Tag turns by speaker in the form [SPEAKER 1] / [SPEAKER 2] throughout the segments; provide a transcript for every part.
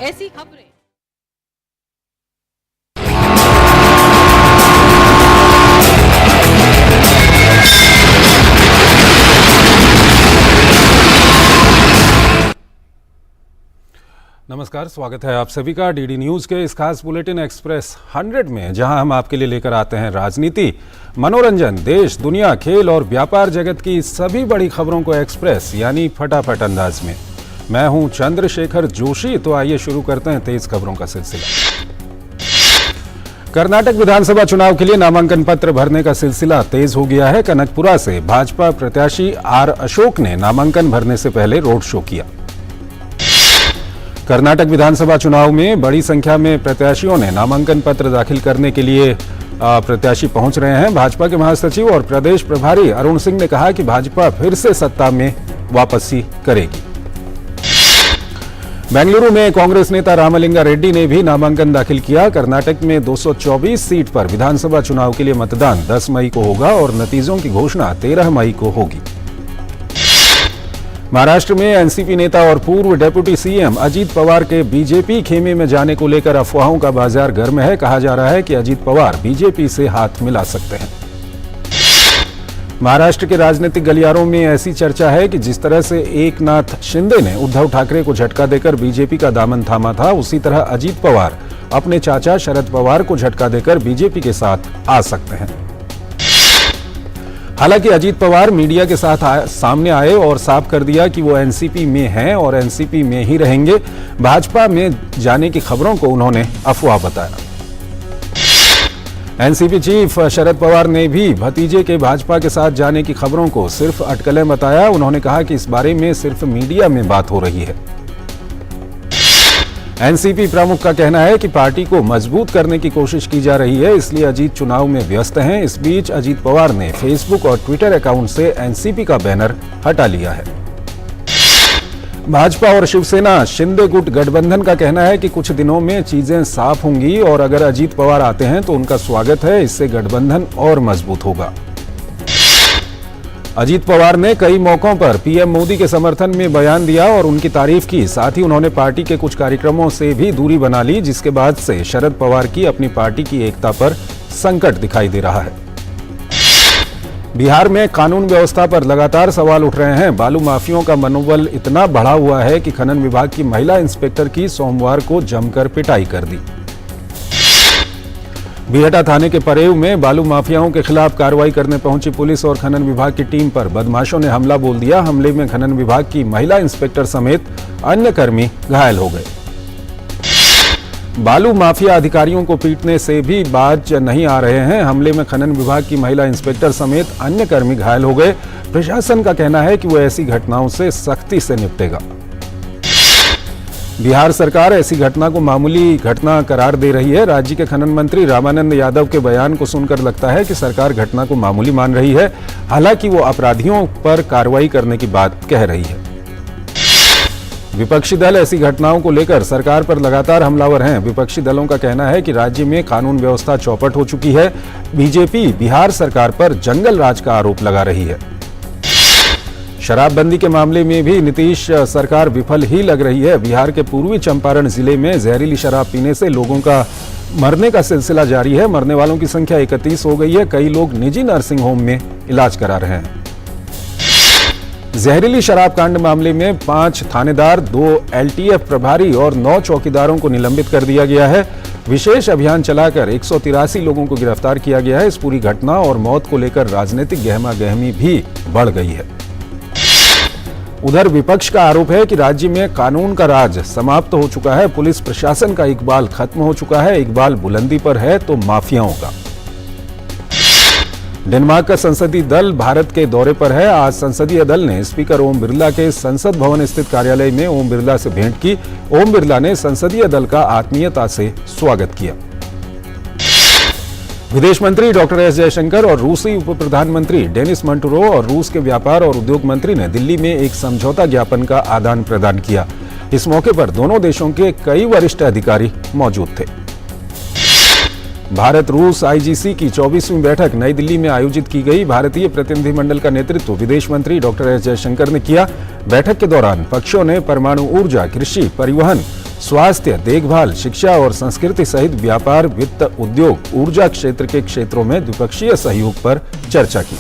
[SPEAKER 1] ऐसी खबरें।
[SPEAKER 2] नमस्कार, स्वागत है आप सभी का डीडी न्यूज के इस खास बुलेटिन एक्सप्रेस 100 में, जहां हम आपके लिए लेकर आते हैं राजनीति, मनोरंजन, देश, दुनिया, खेल और व्यापार जगत की सभी बड़ी खबरों को एक्सप्रेस यानी फटाफट अंदाज में। मैं हूं चंद्रशेखर जोशी। तो आइए शुरू करते हैं तेज खबरों का सिलसिला। कर्नाटक विधानसभा चुनाव के लिए नामांकन पत्र भरने का सिलसिला तेज हो गया है। कनकपुरा से भाजपा प्रत्याशी आर अशोक ने नामांकन भरने से पहले रोड शो किया। कर्नाटक विधानसभा चुनाव में बड़ी संख्या में प्रत्याशियों ने नामांकन पत्र दाखिल करने के लिए प्रत्याशी पहुंच रहे हैं। भाजपा के महासचिव और प्रदेश प्रभारी अरुण सिंह ने कहा कि भाजपा फिर से सत्ता में वापसी करेगी। बेंगलुरु में कांग्रेस नेता रामलिंगा रेड्डी ने भी नामांकन दाखिल किया। कर्नाटक में 224 सीट पर विधानसभा चुनाव के लिए मतदान 10 मई को होगा और नतीजों की घोषणा 13 मई को होगी। महाराष्ट्र में एनसीपी नेता और पूर्व डेप्यूटी सीएम अजीत पवार के बीजेपी खेमे में जाने को लेकर अफवाहों का बाजार गर्म है। कहा जा रहा है कि अजीत पवार बीजेपी से हाथ मिला सकते हैं। महाराष्ट्र के राजनीतिक गलियारों में ऐसी चर्चा है कि जिस तरह से एकनाथ शिंदे ने उद्धव ठाकरे को झटका देकर बीजेपी का दामन थामा था, उसी तरह अजीत पवार अपने चाचा शरद पवार को झटका देकर बीजेपी के साथ आ सकते हैं। हालांकि अजीत पवार मीडिया के साथ सामने आए और साफ कर दिया कि वो एनसीपी में हैं और एनसीपी में ही रहेंगे। भाजपा में जाने की खबरों को उन्होंने अफवाह बताया। एनसीपी चीफ शरद पवार ने भी भतीजे के भाजपा के साथ जाने की खबरों को सिर्फ अटकलें बताया। उन्होंने कहा कि इस बारे में सिर्फ मीडिया में बात हो रही है। एनसीपी प्रमुख का कहना है कि पार्टी को मजबूत करने की कोशिश की जा रही है, इसलिए अजीत चुनाव में व्यस्त हैं। इस बीच अजीत पवार ने फेसबुक और ट्विटर अकाउंट से एनसीपी का बैनर हटा लिया है। भाजपा और शिवसेना शिंदे गुट गठबंधन का कहना है कि कुछ दिनों में चीजें साफ होंगी और अगर अजीत पवार आते हैं तो उनका स्वागत है। इससे गठबंधन और मजबूत होगा। अजीत पवार ने कई मौकों पर पीएम मोदी के समर्थन में बयान दिया और उनकी तारीफ की। साथ ही उन्होंने पार्टी के कुछ कार्यक्रमों से भी दूरी बना ली, जिसके बाद से शरद पवार की अपनी पार्टी की एकता पर संकट दिखाई दे रहा है। बिहार में कानून व्यवस्था पर लगातार सवाल उठ रहे हैं। बालू माफियाओं का मनोबल इतना बढ़ा हुआ है कि खनन विभाग की महिला इंस्पेक्टर की सोमवार को जमकर पिटाई कर दी। बीहटा थाने के परेव में बालू माफियाओं के खिलाफ कार्रवाई करने पहुंची पुलिस और खनन विभाग की टीम पर बदमाशों ने हमला बोल दिया। हमले में खनन विभाग की महिला इंस्पेक्टर समेत अन्य कर्मी घायल हो गए। बालू माफिया अधिकारियों को पीटने से भी बाज नहीं आ रहे हैं। हमले में खनन विभाग की महिला इंस्पेक्टर समेत अन्य कर्मी घायल हो गए। प्रशासन का कहना है कि वो ऐसी घटनाओं से सख्ती से निपटेगा। बिहार सरकार ऐसी घटना को मामूली घटना करार दे रही है। राज्य के खनन मंत्री रामानंद यादव के बयान को सुनकर लगता है कि सरकार घटना को मामूली मान रही है। हालांकि वो अपराधियों पर कार्रवाई करने की बात कह रही है। विपक्षी दल ऐसी घटनाओं को लेकर सरकार पर लगातार हमलावर हैं। विपक्षी दलों का कहना है कि राज्य में कानून व्यवस्था चौपट हो चुकी है। बीजेपी बिहार सरकार पर जंगल राज का आरोप लगा रही है। शराबबंदी के मामले में भी नीतीश सरकार विफल ही लग रही है। बिहार के पूर्वी चंपारण जिले में जहरीली शराब पीने से लोगों का मरने का सिलसिला जारी है। मरने वालों की संख्या 31 हो गई है। कई लोग निजी नर्सिंग होम में इलाज करा रहे हैं। जहरीली शराब कांड मामले में 5 थानेदार, 2 एलटीएफ प्रभारी और 9 चौकीदारों को निलंबित कर दिया गया है। विशेष अभियान चलाकर 183 लोगों को गिरफ्तार किया गया है। इस पूरी घटना और मौत को लेकर राजनीतिक गहमागहमी भी बढ़ गई है। उधर विपक्ष का आरोप है कि राज्य में कानून का राज समाप्त हो चुका है। पुलिस प्रशासन का इकबाल खत्म हो चुका है। इकबाल बुलंदी पर है तो माफियाओं का। डेनमार्क का संसदीय दल भारत के दौरे पर है। आज संसदीय दल ने स्पीकर ओम बिरला के संसद भवन स्थित कार्यालय में ओम बिरला से भेंट की। ओम बिरला ने संसदीय दल का आत्मीयता से स्वागत किया। विदेश मंत्री डॉक्टर एस जयशंकर और रूसी उप प्रधानमंत्री डेनिस मंटुरोव और रूस के व्यापार और उद्योग मंत्री ने दिल्ली में एक समझौता ज्ञापन का आदान प्रदान किया। इस मौके पर दोनों देशों के कई वरिष्ठ अधिकारी मौजूद थे। भारत रूस आईजीसी की 24वीं बैठक नई दिल्ली में आयोजित की गई। भारतीय प्रतिनिधिमंडल का नेतृत्व विदेश मंत्री डॉक्टर एस जयशंकर ने किया। बैठक के दौरान पक्षों ने परमाणु ऊर्जा, कृषि, परिवहन, स्वास्थ्य, देखभाल, शिक्षा और संस्कृति सहित व्यापार, वित्त, उद्योग, ऊर्जा क्षेत्र के क्षेत्रों में द्विपक्षीय सहयोग पर चर्चा की।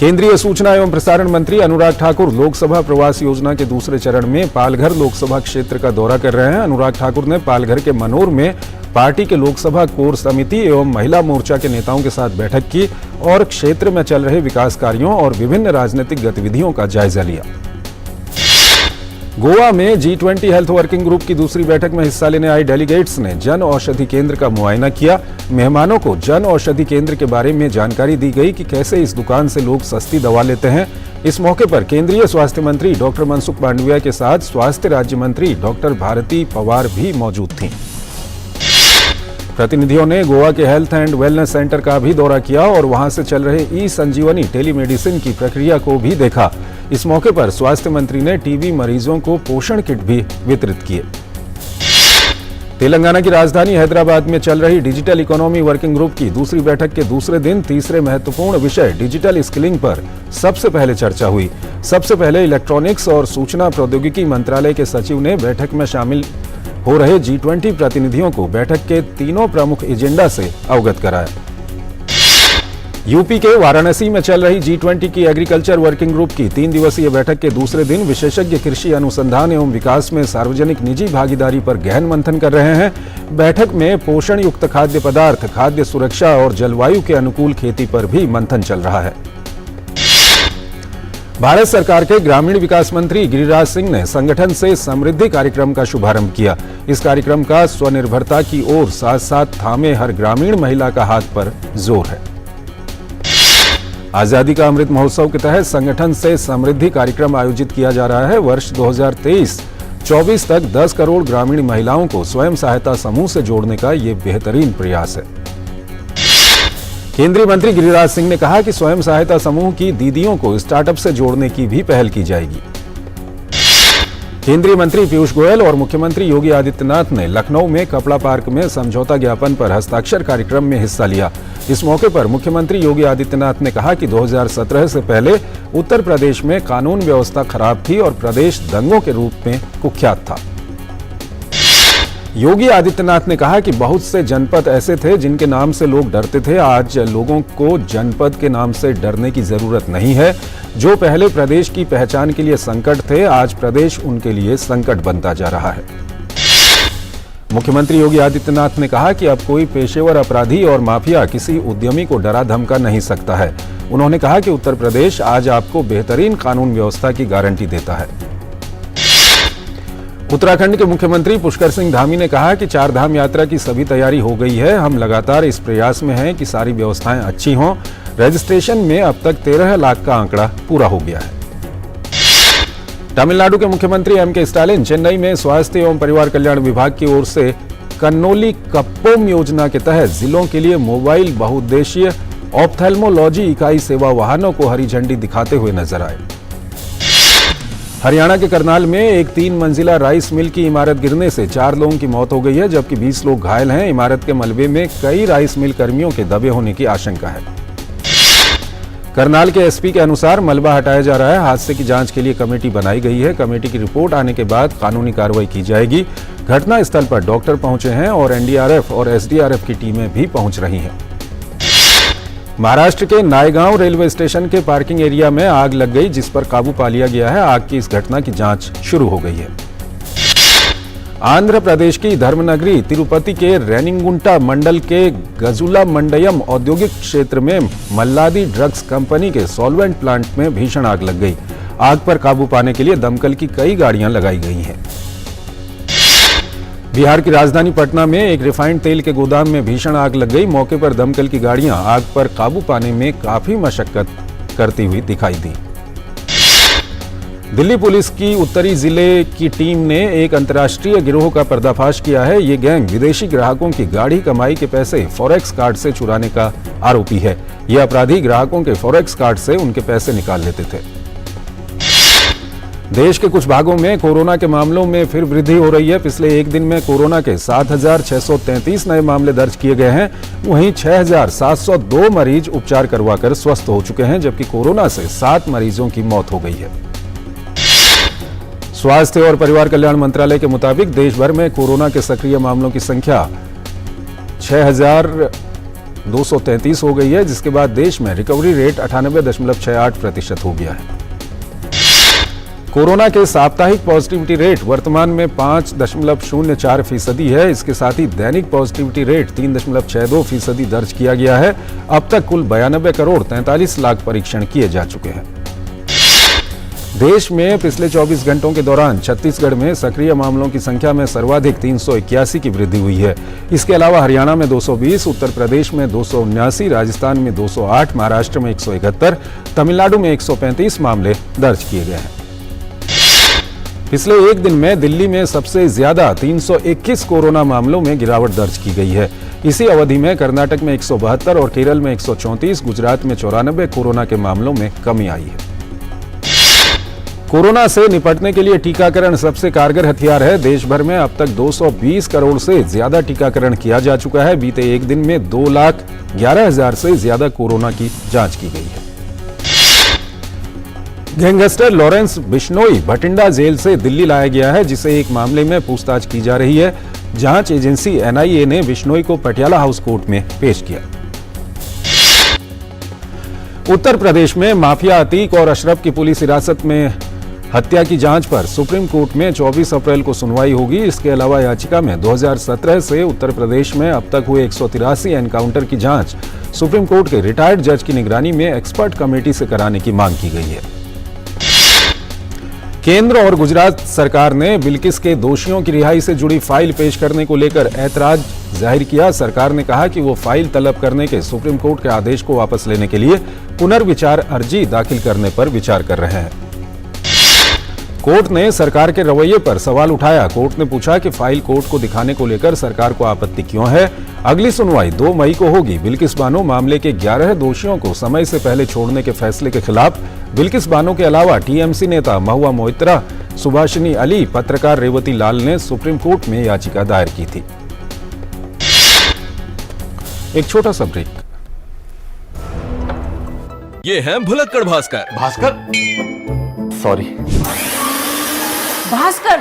[SPEAKER 2] केंद्रीय सूचना एवं प्रसारण मंत्री अनुराग ठाकुर लोकसभा प्रवास योजना के दूसरे चरण में पालघर लोकसभा क्षेत्र का दौरा कर रहे हैं। अनुराग ठाकुर ने पालघर के मनोर में पार्टी के लोकसभा कोर समिति एवं महिला मोर्चा के नेताओं के साथ बैठक की और क्षेत्र में चल रहे विकास कार्यों और विभिन्न राजनीतिक गतिविधियों का जायजा लिया। गोवा में G20 हेल्थ वर्किंग ग्रुप की दूसरी बैठक में हिस्सा लेने आए डेलीगेट्स ने जन औषधि केंद्र का मुआयना किया। मेहमानों को जन औषधि केंद्र के बारे में जानकारी दी गई कि कैसे इस दुकान से लोग सस्ती दवा लेते हैं। इस मौके पर केंद्रीय स्वास्थ्य मंत्री डॉक्टर मनसुख मांडविया के साथ स्वास्थ्य राज्य मंत्री डॉक्टर भारती पवार भी मौजूद थीं। प्रतिनिधियों ने गोवा के हेल्थ एंड वेलनेस सेंटर का भी दौरा किया और वहां से चल रहे ई-संजीवनी टेलीमेडिसिन की प्रक्रिया को भी देखा। इस मौके पर स्वास्थ्य मंत्री ने टीबी मरीजों को पोषण किट भी वितरित किए। तेलंगाना की राजधानी हैदराबाद में चल रही डिजिटल इकोनॉमी वर्किंग ग्रुप की दूसरी बैठक के दूसरे दिन तीसरे महत्वपूर्ण विषय डिजिटल स्किलिंग पर सबसे पहले चर्चा हुई। सबसे पहले इलेक्ट्रॉनिक्स और सूचना प्रौद्योगिकी मंत्रालय के सचिव ने बैठक में शामिल हो रहे G20 प्रतिनिधियों को बैठक के तीनों प्रमुख एजेंडा से अवगत कराया। यूपी के वाराणसी में चल रही G20 की एग्रीकल्चर वर्किंग ग्रुप की 3 दिवसीय बैठक के दूसरे दिन विशेषज्ञ कृषि अनुसंधान एवं विकास में सार्वजनिक निजी भागीदारी पर गहन मंथन कर रहे हैं। बैठक में पोषण युक्त खाद्य पदार्थ, खाद्य सुरक्षा और जलवायु के अनुकूल खेती पर भी मंथन चल रहा है। भारत सरकार के ग्रामीण विकास मंत्री गिरिराज सिंह ने संगठन से समृद्धि कार्यक्रम का शुभारंभ किया। इस कार्यक्रम का स्वनिर्भरता की ओर साथ साथ थामे हर ग्रामीण महिला का हाथ पर जोर है। आजादी का अमृत महोत्सव के तहत संगठन से समृद्धि कार्यक्रम आयोजित किया जा रहा है। वर्ष 2023-24 तक 10 करोड़ ग्रामीण महिलाओं को स्वयं सहायता समूह से जोड़ने का ये बेहतरीन प्रयास है। केंद्रीय मंत्री गिरिराज सिंह ने कहा कि स्वयं सहायता समूह की दीदियों को स्टार्टअप से जोड़ने की भी पहल की जाएगी। केंद्रीय मंत्री पीयूष गोयल और मुख्यमंत्री योगी आदित्यनाथ ने लखनऊ में कपड़ा पार्क में समझौता ज्ञापन पर हस्ताक्षर कार्यक्रम में हिस्सा लिया। इस मौके पर मुख्यमंत्री योगी आदित्यनाथ ने कहा कि 2017 से पहले उत्तर प्रदेश में कानून व्यवस्था खराब थी और प्रदेश दंगों के रूप में कुख्यात था। योगी आदित्यनाथ ने कहा कि बहुत से जनपद ऐसे थे जिनके नाम से लोग डरते थे। आज लोगों को जनपद के नाम से डरने की जरूरत नहीं है। जो पहले प्रदेश की पहचान के लिए संकट थे, आज प्रदेश उनके लिए संकट बनता जा रहा है। मुख्यमंत्री योगी आदित्यनाथ ने कहा कि अब कोई पेशेवर अपराधी और माफिया किसी उद्यमी को डरा धमका नहीं सकता है। उन्होंने कहा कि उत्तर प्रदेश आज आपको बेहतरीन कानून व्यवस्था की गारंटी देता है। उत्तराखंड के मुख्यमंत्री पुष्कर सिंह धामी ने कहा कि 4 धाम यात्रा की सभी तैयारी हो गई है। हम लगातार इस प्रयास में हैं कि सारी व्यवस्थाएं अच्छी हों। रजिस्ट्रेशन में अब तक 13 लाख का आंकड़ा पूरा हो गया है। तमिलनाडु के मुख्यमंत्री M.K. स्टालिन चेन्नई में स्वास्थ्य एवं परिवार कल्याण विभाग की ओर से कन्नोली कप्पोम योजना के तहत जिलों के लिए मोबाइल बहुउद्देशीय ऑप्थेल्मोलॉजी इकाई सेवा वाहनों को हरी झंडी दिखाते हुए नजर आए। हरियाणा के करनाल में एक 3 मंजिला राइस मिल की इमारत गिरने से 4 लोगों की मौत हो गई है, जबकि 20 लोग घायल हैं। इमारत के मलबे में कई राइस मिल कर्मियों के दबे होने की आशंका है। करनाल के एसपी के अनुसार मलबा हटाया जा रहा है। हादसे की जांच के लिए कमेटी बनाई गई है। कमेटी की रिपोर्ट आने के बाद कानूनी कार्रवाई की जाएगी। घटना स्थल पर डॉक्टर पहुंचे हैं और एनडीआरएफ और एसडीआरएफ की टीमें भी पहुंच रही हैं। महाराष्ट्र के नायगांव रेलवे स्टेशन के पार्किंग एरिया में आग लग गई, जिस पर काबू पा लिया गया है। आग की इस घटना की जांच शुरू हो गई है। आंध्र प्रदेश की धर्मनगरी तिरुपति के रेनिंगुंटा मंडल के गजुला मंडयम औद्योगिक क्षेत्र में मल्लादी ड्रग्स कंपनी के सॉल्वेंट प्लांट में भीषण आग लग गई। आग पर काबू पाने के लिए दमकल की कई गाड़ियां लगाई गई हैं। बिहार की राजधानी पटना में एक रिफाइंड तेल के गोदाम में भीषण आग लग गई। मौके पर दमकल की गाड़ियां आग पर काबू पाने में काफी मशक्कत करती हुई दिखाई दी। दिल्ली पुलिस की उत्तरी जिले की टीम ने एक अंतर्राष्ट्रीय गिरोह का पर्दाफाश किया है। ये गैंग विदेशी ग्राहकों की गाढ़ी कमाई के पैसे फॉरेक्स कार्ड से चुराने का आरोपी है। ये अपराधी ग्राहकों के फॉरेक्स कार्ड से उनके पैसे निकाल लेते थे। देश के कुछ भागों में कोरोना के मामलों में फिर वृद्धि हो रही है। पिछले एक दिन में कोरोना के 7,633 नए मामले दर्ज किए गए हैं। वहीं 6,702 मरीज उपचार करवाकर स्वस्थ हो चुके हैं, जबकि कोरोना से 7 मरीजों की मौत हो गई है। स्वास्थ्य और परिवार कल्याण मंत्रालय के मुताबिक देश भर में कोरोना के सक्रिय मामलों की संख्या 6,233 हो गई है, जिसके बाद देश में रिकवरी रेट 98.68% हो गया है। कोरोना के साप्ताहिक पॉजिटिविटी रेट वर्तमान में 5.04% है। इसके साथ ही दैनिक पॉजिटिविटी रेट 3.62% दर्ज किया गया है। अब तक कुल 92 करोड़ 43 लाख परीक्षण किए जा चुके हैं। देश में पिछले 24 घंटों के दौरान छत्तीसगढ़ में सक्रिय मामलों की संख्या में सर्वाधिक 381 की वृद्धि हुई है। इसके अलावा हरियाणा में 220, उत्तर प्रदेश में 279, राजस्थान में 208, महाराष्ट्र में 171, तमिलनाडु में 135 मामले दर्ज किए गए हैं। पिछले एक दिन में दिल्ली में सबसे ज्यादा 321 कोरोना मामलों में गिरावट दर्ज की गई है। इसी अवधि में कर्नाटक में 172 और केरल में 134, गुजरात में 94 कोरोना के मामलों में कमी आई है। कोरोना से निपटने के लिए टीकाकरण सबसे कारगर हथियार है। देश भर में अब तक 220 करोड़ से ज्यादा टीकाकरण किया जा चुका है। बीते एक दिन में 2,11,000 से ज्यादा कोरोना की जांच की गई है। Gangster Lawrence Bishnoi Bathinda jail से दिल्ली लाया गया है, जिसे एक मामले में पूछताछ की जा रही है। जांच एजेंसी NIA ने बिश्नोई को पटियाला हाउस कोर्ट में पेश किया। उत्तर प्रदेश में माफिया अतीक और अशरफ की पुलिस हिरासत में हत्या की जांच पर सुप्रीम कोर्ट में 24 अप्रैल को सुनवाई होगी। इसके अलावा याचिका में 2017 से उत्तर प्रदेश में अब तक हुए 183 एनकाउंटर की जांच सुप्रीम कोर्ट के रिटायर्ड जज की निगरानी में एक्सपर्ट कमेटी से कराने की मांग की गई है। केंद्र और गुजरात सरकार ने बिल्किस के दोषियों की रिहाई से जुड़ी फाइल पेश करने को लेकर ऐतराज जाहिर किया। सरकार ने कहा कि वो फाइल तलब करने के सुप्रीम कोर्ट के आदेश को वापस लेने के लिए पुनर्विचार अर्जी दाखिल करने पर विचार कर रहे हैं। कोर्ट ने सरकार के रवैये पर सवाल उठाया। कोर्ट ने पूछा कि फाइल कोर्ट को दिखाने को लेकर सरकार को आपत्ति क्यों है। अगली सुनवाई 2 मई को होगी। बिल्किस बानो मामले के 11 दोषियों को समय से पहले छोड़ने के फैसले के खिलाफ बिल्किस बानो के अलावा TMC नेता महुआ मोइत्रा, सुभाषिनी अली, पत्रकार रेवती लाल ने सुप्रीम कोर्ट में याचिका दायर की थी। एक छोटा सा ब्रेक।
[SPEAKER 1] ये है भुलक्कड़ भास्कर।
[SPEAKER 3] भास्कर? सॉरी,
[SPEAKER 4] भास्कर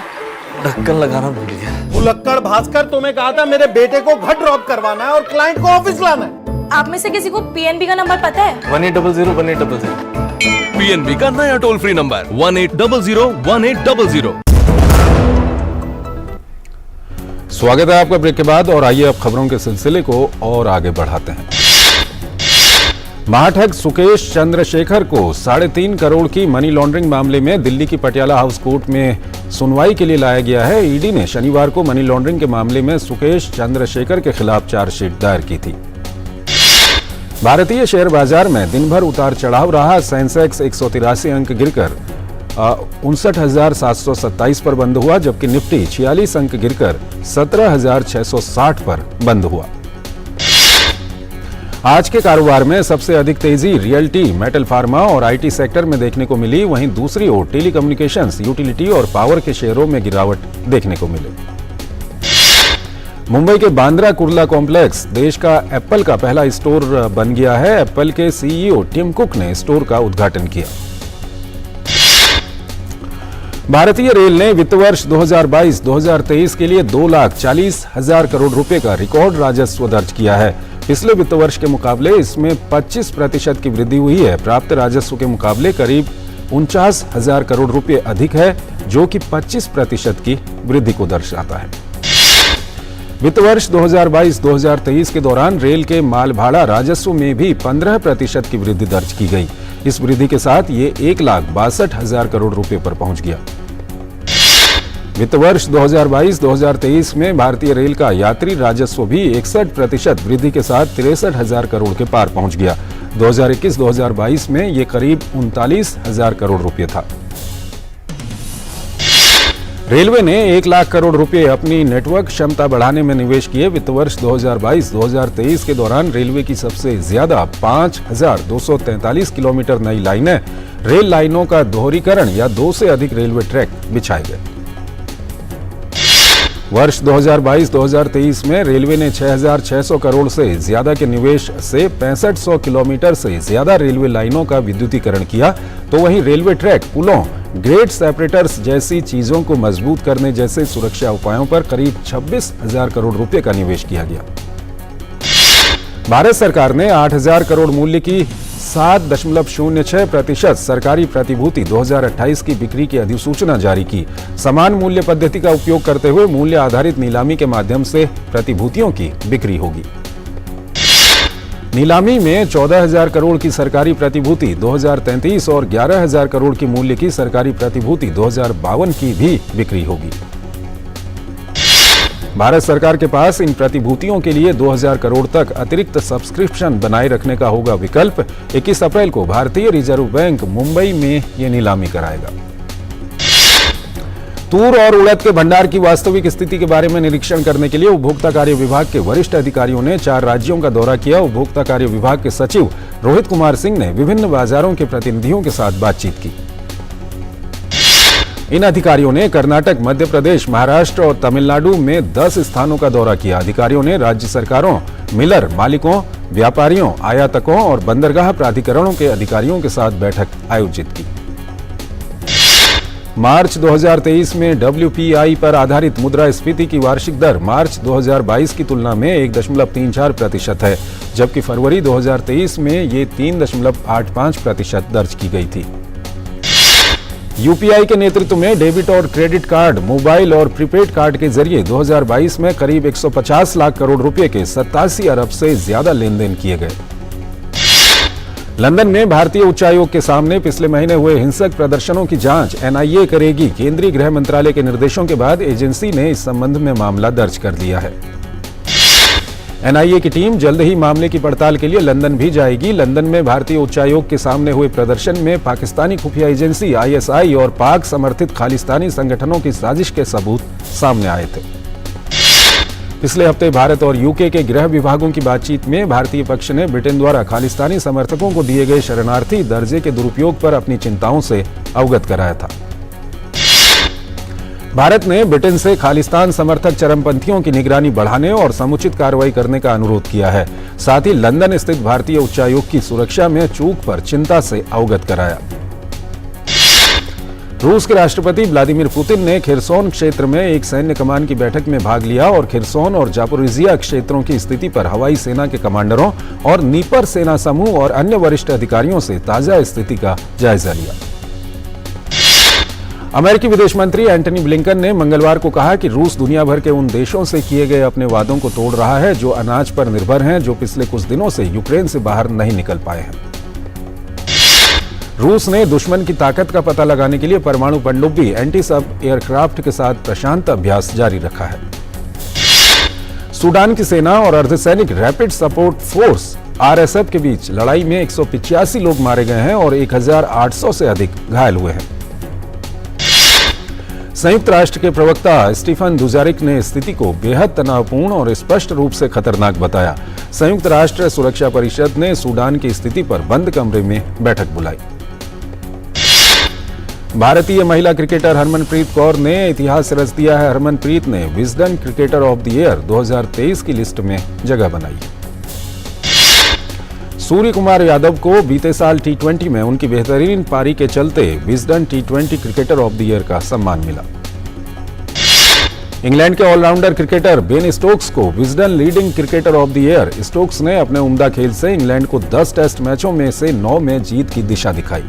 [SPEAKER 3] ढक्कन लगाना भूल गया।
[SPEAKER 5] भुलक्कड़ भास्कर, तुम्हें कहा था मेरे बेटे को घर ड्रॉप करवाना है और क्लाइंट को ऑफिस लाना है।
[SPEAKER 4] आप में से किसी को PNB का नंबर पता है?
[SPEAKER 3] 1800
[SPEAKER 1] PNB का नया टोल फ्री नंबर 1800
[SPEAKER 2] स्वागत है आपका ब्रेक के बाद और आइए अब खबरों के सिलसिले को और आगे बढ़ाते हैं। महाठग सुकेश चंद्रशेखर को 3.5 करोड़ की मनी लॉन्ड्रिंग मामले में दिल्ली की पटियाला हाउस कोर्ट में सुनवाई के लिए लाया गया है। ईडी ने शनिवार को मनी लॉन्ड्रिंग के मामले में सुकेश चंद्रशेखर के खिलाफ चार्जशीट दायर की थी। भारतीय शेयर बाजार में दिन भर उतार चढ़ाव रहा। सेंसेक्स 183 अंक गिरकर 59,727 पर बंद हुआ, जबकि निफ्टी 46 अंक गिरकर 17,660 पर बंद हुआ। आज के कारोबार में सबसे अधिक तेजी रियल्टी, मेटल फार्मा और IT सेक्टर में देखने को मिली। वहीं दूसरी ओर टेलीकम्युनिकेशंस, यूटिलिटी और पावर के शेयरों में गिरावट देखने को मिली। मुंबई के बांद्रा कुर्ला कॉम्प्लेक्स देश का एप्पल का पहला स्टोर बन गया है। एप्पल के CEO टिम कुक ने स्टोर का उद्घाटन किया। भारतीय रेल ने वित्त वर्ष 2022-2023 के लिए 2,40,000 करोड़ रुपए का रिकॉर्ड राजस्व दर्ज किया है। पिछले वित्त वर्ष के मुकाबले इसमें 25% की वृद्धि हुई है। प्राप्त राजस्व के मुकाबले करीब 49,000 करोड़ रुपए अधिक है, जो कि 25% की वृद्धि को दर्शाता है। वित्त वर्ष 2022-2023 के दौरान रेल के माल भाड़ा राजस्व में भी 15% की वृद्धि दर्ज की गई। इस वृद्धि के साथ ये 1,62,000 करोड़ रुपए पर पहुंच गया। वित्त वर्ष 2022-2023 में भारतीय रेल का यात्री राजस्व भी 61% वृद्धि के साथ 63,000 करोड़ के पार पहुंच गया। 2021-2022 में ये करीब 39,000 करोड़ रुपए था। रेलवे ने 1 लाख करोड़ रुपए अपनी नेटवर्क क्षमता बढ़ाने में निवेश किए। वित्त वर्ष 2022-2023 के दौरान रेलवे की सबसे ज्यादा 5,243 किलोमीटर नई लाइनें, रेल लाइनों का दोहरीकरण या 2 से अधिक रेलवे ट्रैक बिछाए गए। वर्ष 2022-2023 में रेलवे ने 6,600 करोड़ से ज्यादा के निवेश से 6500 किलोमीटर से ज्यादा रेलवे लाइनों का विद्युतीकरण किया। तो वहीं रेलवे ट्रैक, पुलों, ग्रेड सेपरेटर्स जैसी चीजों को मजबूत करने जैसे सुरक्षा उपायों पर करीब 26,000 करोड़ रुपए का निवेश किया गया। भारत सरकार ने 8,000 करोड़ मूल्य की 7.06% सरकारी प्रतिभूति 2028 की बिक्री की अधिसूचना जारी की। समान मूल्य पद्धति का उपयोग करते हुए मूल्य आधारित नीलामी के माध्यम से प्रतिभूतियों की बिक्री होगी। नीलामी में 14,000 करोड़ की सरकारी प्रतिभूति 2033 और 11,000 करोड़ की मूल्य की सरकारी प्रतिभूति 2052 की भी बिक्री होगी। भारत सरकार के पास इन प्रतिभूतियों के लिए 2,000 करोड़ तक अतिरिक्त सब्सक्रिप्शन बनाए रखने का होगा विकल्प। 21 अप्रैल को भारतीय रिजर्व बैंक मुंबई में ये नीलामी कराएगा। तूर और उड़द के भंडार की वास्तविक स्थिति के बारे में निरीक्षण करने के लिए उपभोक्ता कार्य विभाग के वरिष्ठ अधिकारियों ने 4 राज्यों का दौरा किया। उपभोक्ता कार्य विभाग के सचिव रोहित कुमार सिंह ने विभिन्न बाजारों के प्रतिनिधियों के साथ बातचीत की। इन अधिकारियों ने कर्नाटक, मध्य प्रदेश, महाराष्ट्र और तमिलनाडु में 10 स्थानों का दौरा किया। अधिकारियों ने राज्य सरकारों, मिलर मालिकों, व्यापारियों, आयातकों और बंदरगाह प्राधिकरणों के अधिकारियों के साथ बैठक आयोजित की। मार्च 2023 में WPI पर आधारित मुद्रास्फीति की वार्षिक दर मार्च 2022 की तुलना में 1.34% है, जबकि फरवरी 2023 में ये 3.85% दर्ज की गई थी। यूपीआई के नेतृत्व में डेबिट और क्रेडिट कार्ड, मोबाइल और प्रीपेड कार्ड के जरिए 2022 में करीब 150 लाख करोड़ रुपए के 87 अरब से ज्यादा लेन देन किए गए। लंदन में भारतीय उच्चायोग के सामने पिछले महीने हुए हिंसक प्रदर्शनों की जांच NIA करेगी। केंद्रीय गृह मंत्रालय के निर्देशों के बाद एजेंसी ने इस संबंध में मामला दर्ज कर लिया है। NIA की टीम जल्द ही मामले की पड़ताल के लिए लंदन भी जाएगी। लंदन में भारतीय उच्चायोग के सामने हुए प्रदर्शन में पाकिस्तानी खुफिया एजेंसी ISI और पाक समर्थित खालिस्तानी संगठनों की साजिश के सबूत सामने आए थे। पिछले हफ्ते भारत और यूके के गृह विभागों की बातचीत में भारतीय पक्ष ने ब्रिटेन द्वारा खालिस्तानी समर्थकों को दिए गए शरणार्थी दर्जे के दुरुपयोग पर अपनी चिंताओं से अवगत कराया था। भारत ने ब्रिटेन से खालिस्तान समर्थक चरमपंथियों की निगरानी बढ़ाने और समुचित कार्रवाई करने का अनुरोध किया है। साथ ही लंदन स्थित भारतीय उच्चायोग की सुरक्षा में चूक पर चिंता से अवगत कराया। रूस के राष्ट्रपति व्लादिमीर पुतिन ने खिरसोन क्षेत्र में एक सैन्य कमान की बैठक में भाग लिया और खिरसोन और जापोरिजिया क्षेत्रों की स्थिति पर हवाई सेना के कमांडरों और नीपर सेना समूह और अन्य वरिष्ठ अधिकारियों से ताजा स्थिति का जायजा लिया। अमेरिकी विदेश मंत्री एंटनी ब्लिंकन ने मंगलवार को कहा कि रूस दुनिया भर के उन देशों से किए गए अपने वादों को तोड़ रहा है जो अनाज पर निर्भर हैं, जो पिछले कुछ दिनों से यूक्रेन से बाहर नहीं निकल पाए हैं। रूस ने दुश्मन की ताकत का पता लगाने के लिए परमाणु पनडुब्बी एंटी सब एयरक्राफ्ट के साथ प्रशांत अभ्यास जारी रखा है। सूडान की सेना और अर्धसैनिक रैपिड सपोर्ट फोर्स RSF के बीच लड़ाई में 185 लोग मारे गए हैं और 1,800 से अधिक घायल हुए हैं। संयुक्त राष्ट्र के प्रवक्ता स्टीफन दुजारिक ने स्थिति को बेहद तनावपूर्ण और स्पष्ट रूप से खतरनाक बताया। संयुक्त राष्ट्र सुरक्षा परिषद ने सूडान की स्थिति पर बंद कमरे में बैठक बुलाई। भारतीय महिला क्रिकेटर हरमनप्रीत कौर ने इतिहास रच दिया है। हरमनप्रीत ने Wisden cricketer of the year 2023 की लिस्ट में जगह बनाई। सूर्य कुमार यादव को बीते साल T20 में उनकी बेहतरीन पारी के चलते Wisden T20 cricketer of the year का सम्मान मिला। इंग्लैंड के ऑलराउंडर क्रिकेटर बेन स्टोक्स को Wisden leading cricketer of the year. Stokes ने अपने उम्दा खेल से इंग्लैंड को 10 टेस्ट मैचों में से 9 में जीत की दिशा दिखाई।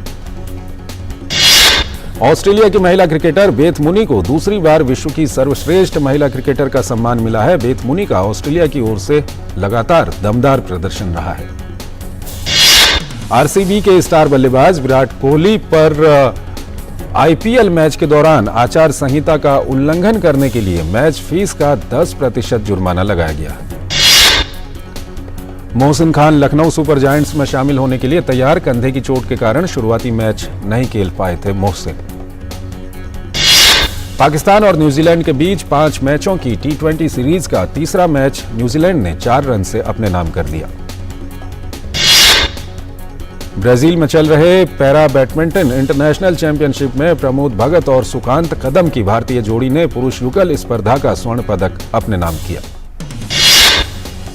[SPEAKER 2] ऑस्ट्रेलिया की महिला क्रिकेटर बेथ मुनी को दूसरी बार विश्व की सर्वश्रेष्ठ महिला क्रिकेटर का सम्मान मिला है। बेथ मुनी का ऑस्ट्रेलिया की ओर से लगातार दमदार प्रदर्शन रहा है। RCB के स्टार बल्लेबाज विराट कोहली पर IPL मैच के दौरान आचार संहिता का उल्लंघन करने के लिए मैच फीस का 10% जुर्माना लगाया गया है। मोहसिन खान लखनऊ सुपर जायंट्स में शामिल होने के लिए तैयार। कंधे की चोट के कारण शुरुआती मैच नहीं खेल पाए थे मोहसिन। पाकिस्तान और न्यूजीलैंड के बीच 5 मैचों की T20 सीरीज का तीसरा मैच न्यूजीलैंड ने 4 रन से अपने नाम कर लिया। ब्राजील में चल रहे पैरा बैडमिंटन इंटरनेशनल चैंपियनशिप में प्रमोद भगत और सुकांत कदम की भारतीय जोड़ी ने पुरुष युगल स्पर्धा का स्वर्ण पदक अपने नाम किया।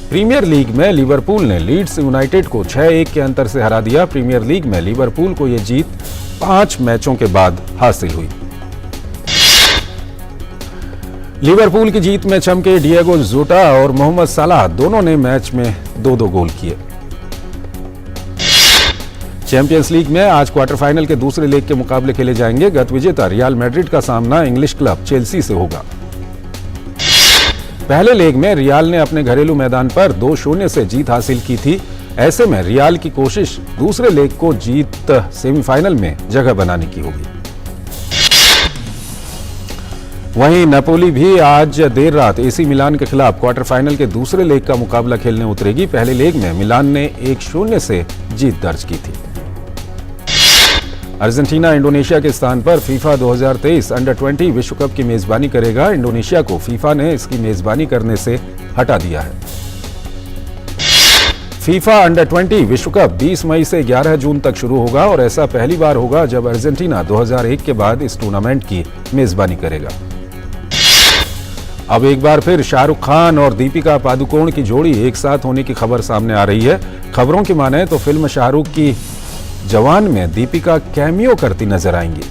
[SPEAKER 2] प्रीमियर लीग में लिवरपूल ने लीड्स यूनाइटेड को 6-1 के अंतर से हरा दिया। प्रीमियर लीग में लिवरपूल को यह जीत 5 मैचों के बाद हासिल हुई। लिवरपूल की जीत में चमके डिएगो जोटा और मोहम्मद सलाह दोनों ने मैच में 2-2 गोल किए। चैंपियंस लीग में आज क्वार्टर फाइनल के दूसरे लेग के मुकाबले खेले जाएंगे। गत विजेता रियल मैड्रिड का सामना इंग्लिश क्लब चेल्सी से होगा। पहले लेग में रियल ने अपने घरेलू मैदान पर 2-0 से जीत हासिल की थी। ऐसे में रियल की कोशिश दूसरे लेग को जीत सेमीफाइनल में जगह बनाने की होगी। वहीं नेपोली भी आज देर रात एसी मिलान के खिलाफ क्वार्टर फाइनल के दूसरे लेग का मुकाबला खेलने उतरेगी। पहले लेग में मिलान ने 1-0 से जीत दर्ज की थी। अर्जेंटीना इंडोनेशिया के स्थान पर फीफा 2023 अंडर-20 विश्व कप की मेजबानी करेगा। इंडोनेशिया को फीफा ने इसकी मेजबानी करने से हटा दिया है। फीफा अंडर-20 विश्व कप 20 मई से 11 जून तक शुरू होगा और ऐसा पहली बार होगा जब अर्जेंटीना 2001 के बाद इस टूर्नामेंट की मेजबानी करेगा। अब एक बार फिर शाहरुख खान और दीपिका पादुकोण की जोड़ी एक साथ होने की खबर सामने आ रही है। खबरों की माने तो फिल्म शाहरुख की जवान में दीपिका कैमियो करती नजर आएंगी।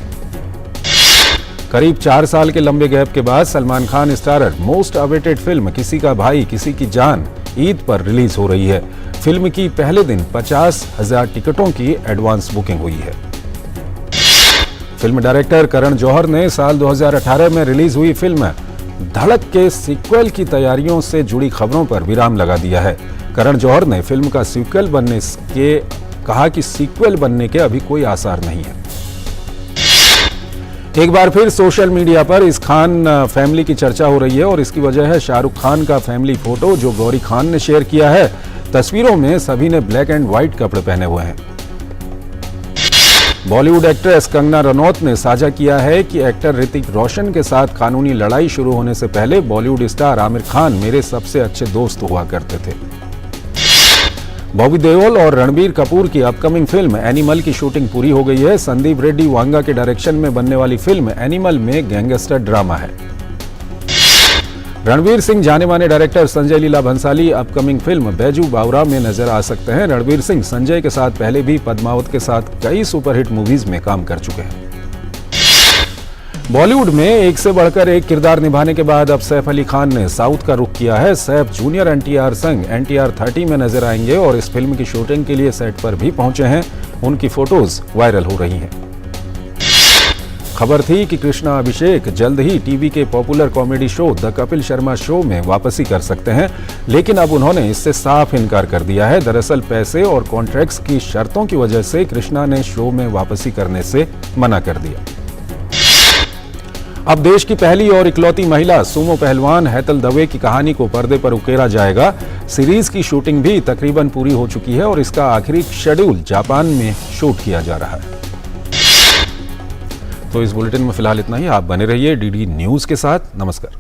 [SPEAKER 2] करीब 4 साल के लंबे गैप के बाद Salman Khan starrer most awaited film किसी का भाई किसी की जान ईद पर रिलीज हो रही है। फिल्म की पहले दिन 50,000 टिकटों की एडवांस बुकिंग हुई है। फिल्म डायरेक्टर करण जौहर ने साल 2018 में रिलीज हुई फिल्म धड़क के सीक्वल की तैयारियों से जुड़ी खबरों पर विराम लगा दिया है। करण जौहर ने फिल्म का सीक्वल बनने के कहा कि सीक्वल बनने के अभी कोई आसार नहीं है। एक बार फिर सोशल मीडिया पर इस खान फैमिली की चर्चा हो रही है और इसकी वजह है शाहरुख खान का फैमिली फोटो जो गौरी खान ने शेयर किया है। तस्वीरों में सभी ने ब्लैक एंड व्हाइट कपड़े पहने हुए हैं। बॉलीवुड एक्ट्रेस कंगना रनौत ने साझा किया है कि एक्टर ऋतिक रोशन के साथ कानूनी लड़ाई शुरू होने से पहले बॉलीवुड स्टार आमिर खान मेरे सबसे अच्छे दोस्त हुआ करते थे। बॉबी देओल और रणबीर कपूर की अपकमिंग फिल्म एनिमल की शूटिंग पूरी हो गई है। संदीप रेड्डी वांगा के डायरेक्शन में बनने वाली फिल्म एनिमल में गैंगस्टर ड्रामा है। रणवीर सिंह जाने माने director Sanjay Leela Bhansali upcoming film Baiju बावरा में नजर आ सकते हैं। रणवीर सिंह संजय के साथ पहले भी पद्मावत के साथ कई सुपरहिट मूवीज में काम कर चुके हैं। बॉलीवुड में एक से बढ़कर एक किरदार निभाने के बाद अब सैफ अली खान ने साउथ का रुख किया है। सैफ जूनियर एनटीआर संग एनटीआर 30 में नजर आएंगे और इस फिल्म की शूटिंग के लिए सेट पर भी पहुंचे हैं। उनकी फोटोज वायरल हो रही हैं। खबर थी कि कृष्णा अभिषेक जल्द ही टीवी के popular comedy show the Kapil Sharma show में वापसी कर सकते हैं, लेकिन अब उन्होंने इससे साफ इनकार कर दिया है। दरअसल पैसे और कॉन्ट्रैक्ट्स की शर्तों की वजह से कृष्णा ने शो में वापसी करने से मना कर दिया। अब देश की पहली और इकलौती महिला सुमो पहलवान हैतल दवे की कहानी को पर्दे पर उकेरा जाएगा। सीरीज की शूटिंग भी तकरीबन पूरी हो चुकी है और इसका आखिरी शेड्यूल जापान में शूट किया जा रहा है। तो इस बुलेटिन में फिलहाल इतना ही। आप बने रहिए डीडी न्यूज के साथ। नमस्कार।